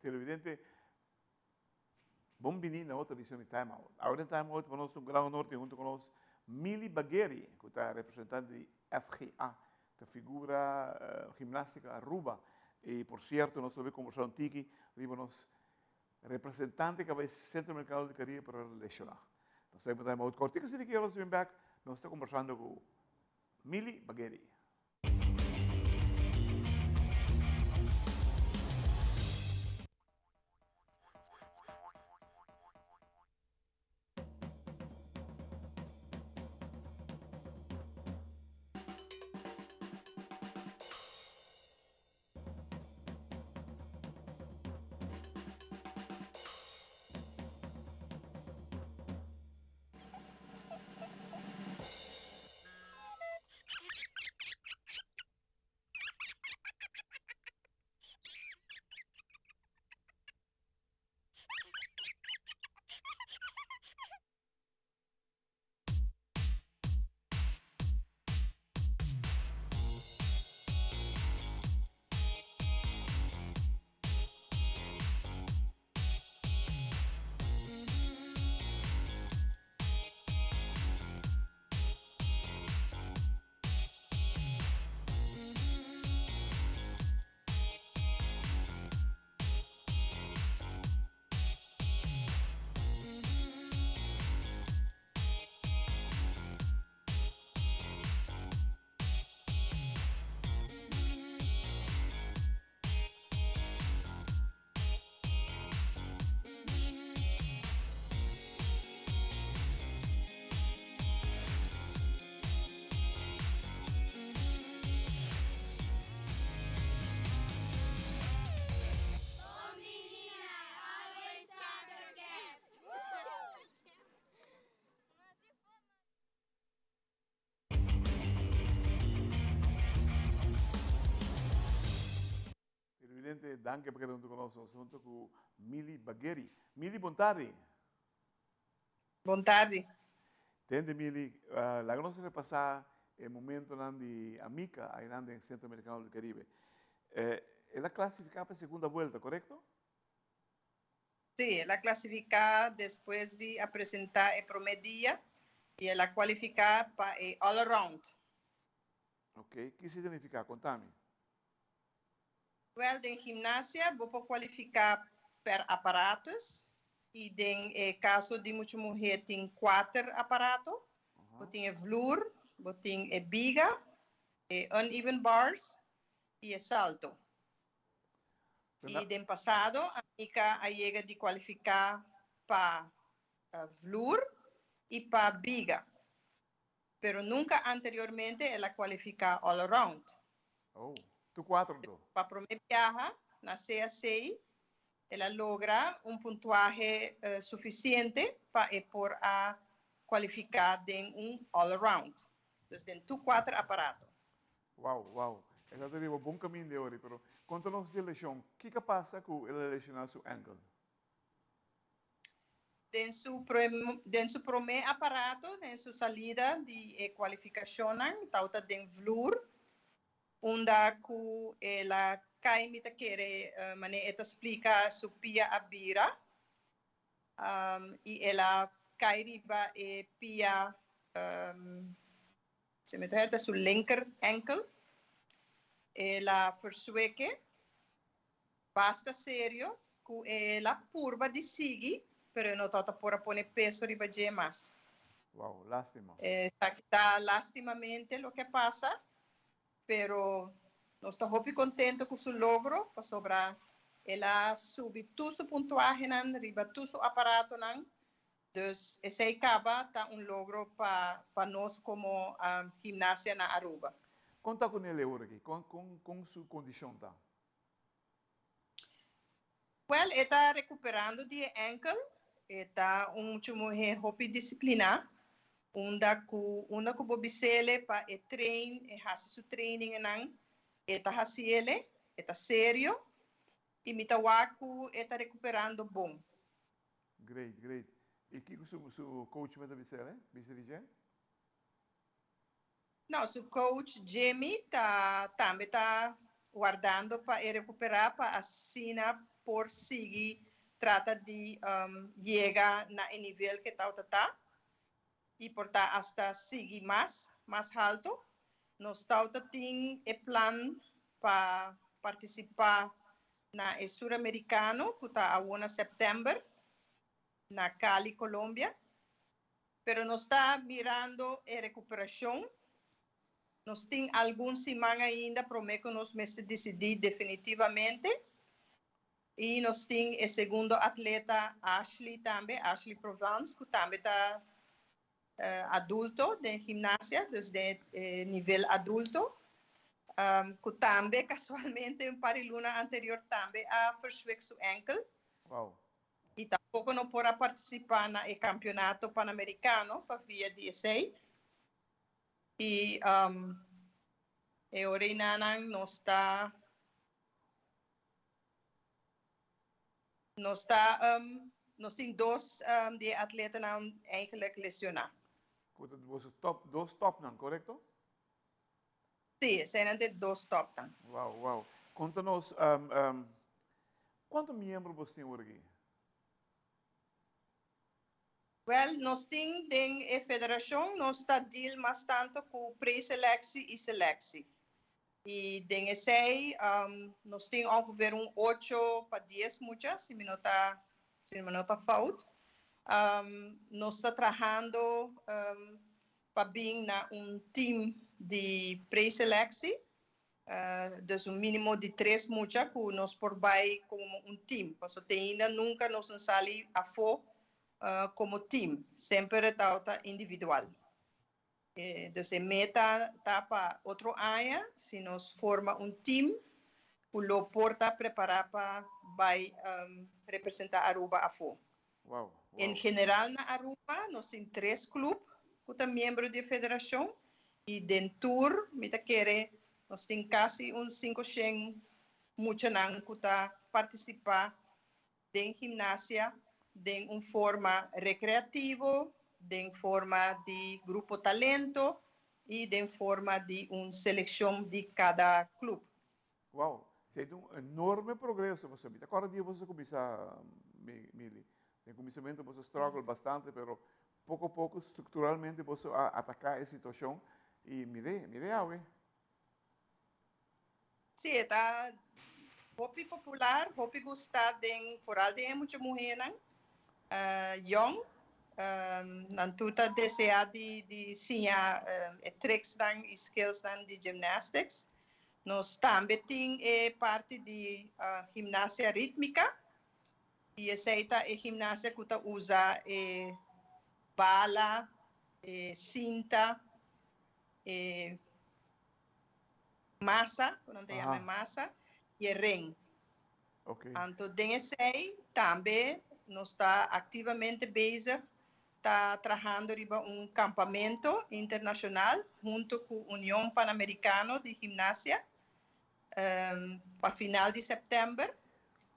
televidente, bom venir a outra edição de Time Out. Agora em Time Out, conosco no Grau Norte, junto conosco, Mili Bagheri, que está representante de FGA, da figura gimnástica Aruba. E, por certo, nós estamos conversando com Tiki, nos representante que vai Centro Mercado de Caribe para lecionar. Nós estamos em Time Out. Cortica, se quer, nós estamos back, nós estamos conversando com Mili Bagheri. Presidente, danke per essere con noi, junto con Mili Bagheri. Mili, buon tardi. Buon tardi. Tende Mili, la conoscenza passata il momento di amica ai nel Centro Americano del Caribe. È la classificata per seconda volta, corretto? Sí, la clasificada después de presentar el promedio y la cualificada para el all around. Ok, ¿qué significa? Contame. Well, en gimnasia, vos puedes cualificar per aparatos y en el caso de muchas mujeres tienen 4 aparatos. Vos tienes vloer, vos tienes biga, uneven bars y el salto. Y del pasado, a Mica llega de cualificar para vloer y para biga. Pero nunca anteriormente ella cualifica all around. Oh, tú 4 entonces. Para primer viaje, na CA6, ella logra un puntuaje suficiente para por a cualificar en un all around. Entonces, en tu 4 aparatos. Wow. Esa te digo, buen camino de hoy, pero contanos de lesión. ¿Qué pasa con el lesionar su ankle? En su primer aparato, en su salida de cualificación, tauta den vloer, onde ela caimita quere ela explica su pia abira, e ela cai riba e pia se me trata su linker ankle, ela versueke, basta serio, que ela curva de sigi, pero no trata por poner peso riba de más. Wow, lástima. Está lastimamente lo que pasa, pero no está muy contento con su logro, para sobrar, ela sube todo su puntuaje, arriba todo su aparato, entonces ese acaba está un logro para nosotros como gimnasia na Aruba. Conta con ele ahora aquí, con su condición. Well, está recuperando de ankle, está mucho mujer hopi disciplina, onda que bobisele para hacer su training está haciendo, está serio, e Mitawaku está recuperando bom. Great. E que su coach me deve ser, vice-DJ? Não, su coach Jamie também está guardando para recuperar para assinar por seguir, trata de llegar a nível que está e portar hasta seguir mais alto. Nós tem o plano para participar na Sul-Americano, que está a 1 de setembro, na Cali, Colômbia. Pero nós está mirando a recuperação. Nós temos algumas semanas ainda para que nós decidir definitivamente. E nós temos o segundo atleta, Ashley também, Ashley Provence, que também está adulto de ginástica, desde nível adulto. Que também, casualmente, um par de luna anterior, também a versweg seu enkel. Wow. E tampouco não pode participar no campeonato pan-americano para via 16. E o Reinanan não está nós temos dois de atletas não eigenlijk lesionados. Você dos top, não, correto? Sim, são de dois top. Wow, wow. Conta-nos, quantos membros você tem hoje? Well, nós temos a federação, nós está deal mais tanto com pré-seleção e seleção. E den sei, nós temos ongeveer 8 para 10 muchas, se me não está falta. Nós está trabalhando para vir na time de pré-seleção, dus mínimo de 3 muchas que nós por vai como time. Porque ainda nunca nós não saímos a fora como time, sempre está individual. Dus a meta está para outro ano, se nós forma time, o lo porta preparar para vai representar Aruba a fora. Wow, wow. Em geral, na Aruba, nós temos 3 clubes que são membros da federação, e dentro tour, nós temos quase 500 muitos que participam em ginástica, de uma forma recreativa, de forma de grupo talento e de forma de uma seleção de cada clube. Uau, você tem enorme progresso você. Agora dia você começa, Mili. No começamento você struggle bastante, pero pouco a pouco, estruturalmente, você atacar a situação e mire ahora. Sim, está hopi popular, hopi gostar de foral de muita mulher, young, nantuta desea de sinha tricks dan e skills dan de gymnastics. Nós também tem parte de ginástica rítmica, e essa é ginástica que usa bala, cinta, massa, quando te chama massa, e ring. Okay. Então, desse também nós está ativamente bezig, está trabalhando em campamento internacional junto com a União Pan-Americana de Gimnasia para final de setembro.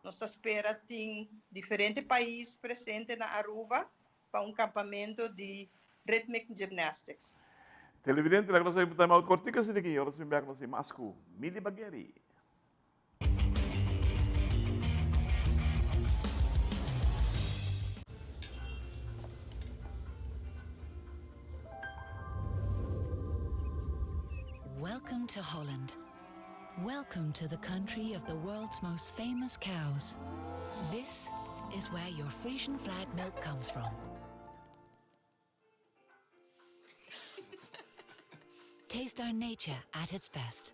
Nós esperamos ter diferentes países presentes na Aruba para um campamento de rhythmic gymnastics. Televidente, la cosa importante è cortica si dice, ora si imbiacano si masco, Mili Bagheri. Welcome to Holland. Welcome to the country of the world's most famous cows. This is where your Frisian flag milk comes from. Taste our nature at its best.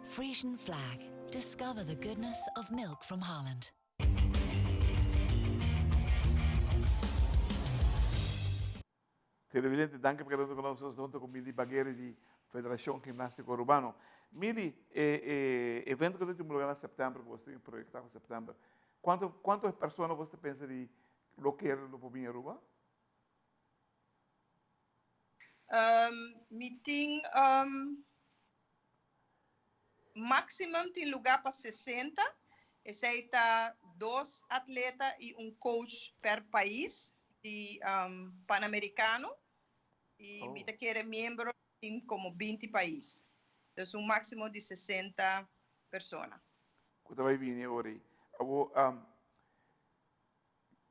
Frisian flag. Discover the goodness of milk from Holland. Televidente, danke per aver conosciuto junto con Mili Bagheri di Federazione Gimnastico Urbano. Mili, evento che tu lugar a setembro, que você tem projetado em setembro, quantas pessoas você pensa de lo que lo por vir Aruba? Meeting maximum tem lugar para 60. Esse aí está 2 atletas e um coach per país de pan-americano. E me quer membro em como 20 países. Então, um máximo de 60 persona. Quando vai vir ora,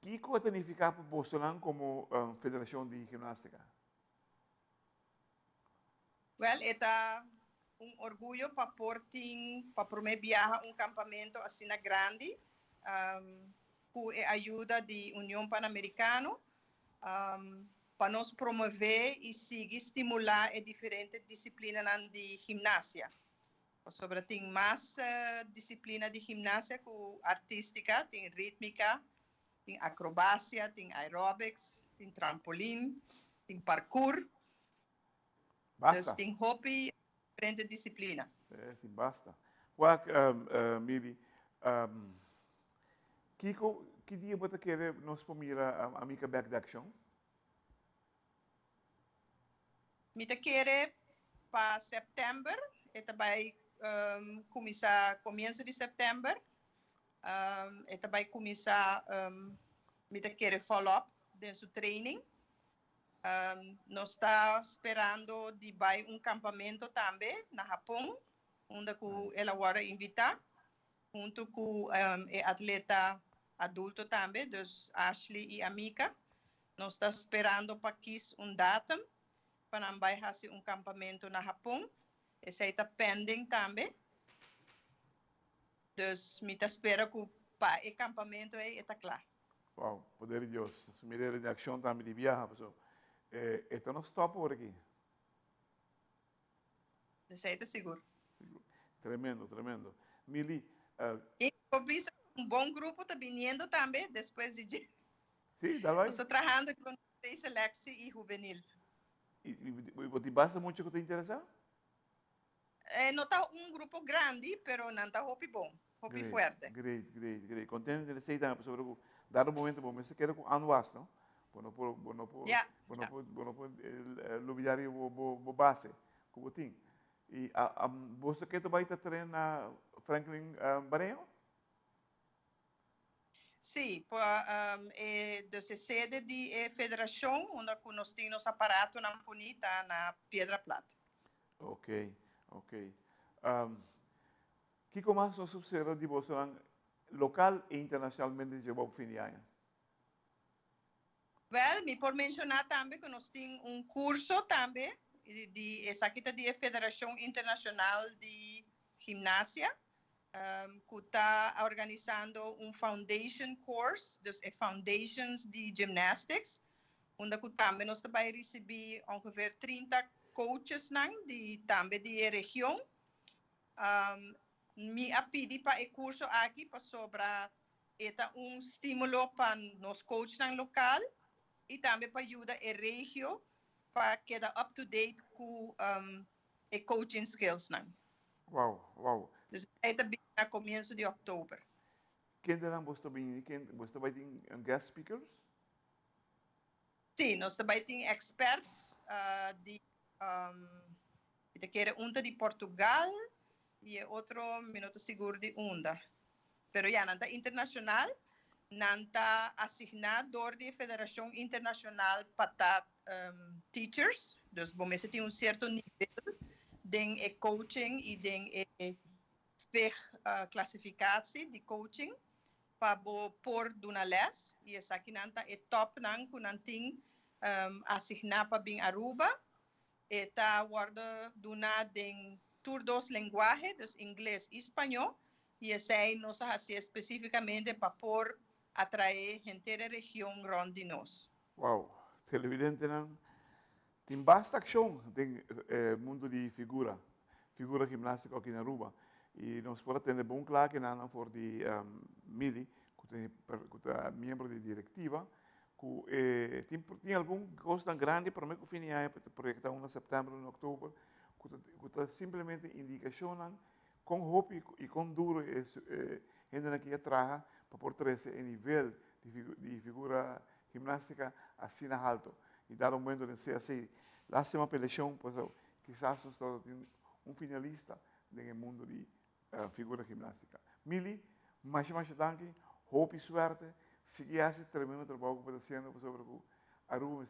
que coisa significa para Bolsonaro como federação de ginástica? Well, é orgulho para para viajar campamento assim grande, com a ajuda da União Pan-Americana, para nos promover e seguir estimular a diferentes disciplinas de ginástica. Sobre tem mais disciplina de ginástica como artística, tem rítmica, tem acrobacia, tem aerobics, tem trampolim, tem parkour. Basta. Tem hobby, diferente disciplina. Sim, basta. Qual, Mili, que dia você quer nos pomira a minha back de action? Me quer para setembro, vai começar começo de setembro, vai começar me quer follow-up desse training. Nós está esperando de vai campamento também na Japão, onde ela vai invitar, junto com atleta adulto também, dos Ashley e Amica. Nós está esperando para que data para vai fazer campamento na Japão. Esse está pending também. Dus me espera que para o campamento está claro. Wow, poder de Deus. Se me der de ação também de viajar, pessoal. Então nós stop por aqui. Isso aí está seguro. Tremendo, tremendo. Mili. E bom grupo está vindo também, depois de... Sim, dá vai. Estou trabalhando com seleção e juvenil. E te basta muito que te interessa? Não está grupo grande, mas não está hobby bom, hobby forte. Great. Contente de ser também, sobre o dado momento, bom, mas quero com anuas, não? Bueno, lubiari o base, como tem. E você quer também estar treinar Franklin Barreiro? Sim, da sede da federação, onde nós temos aparato na Punita, na Pedra Plata. Ok. Que como nós observamos de você local e internacionalmente de Bob Finiaia? Well, me por mencionar também que nós temos curso também essa aqui da Federação Internacional de Gimnasia, que está organizando foundation course, dus foundations de gymnastics, onde também nós vamos receber ongeveer 30 coaches também de região. Me pedi para o curso aqui para sobre estímulo para nos coaches local e também para ajudar a região para quedar up to date com a coaching skills. Wow. Dus het is a comienzo de outubro. Quem terá você vai ter guest speakers? Sim, nós também temos experts de de Portugal e outro minuto seguro de Unda. Pero já não está internacional, não está assignado da Federação Internacional para teachers. Dus você tem certo nível de coaching e de classificatie de coaching para por uma les e essa aqui não é top não que não tem assignado para bem Aruba está guarda duna de tur dos linguagens dos inglês e espanhol e essa aí nós fazemos especificamente para por atrair gente da região onde nós. Wow, televidente não tem bastante ação no mundo de figura gimnástica aqui na Aruba. E nós podemos ter bom claro que não for de Mili, que é membro de diretiva, que tem algum coisa grande para mim que finia para projetar em setembro, em outubro, que simplesmente indicação com hobby e com duro ainda aqui atrás para por trazer o nível de figura gimnástica assim na alto. E dar momento de ser assim, lá se uma peleação, pois quizás nós temos finalista no mundo de figura gimnástica. Mili, mais danke, hope e suerte, seguir esse tremendo trabalho que está fazendo sobre a Aruba,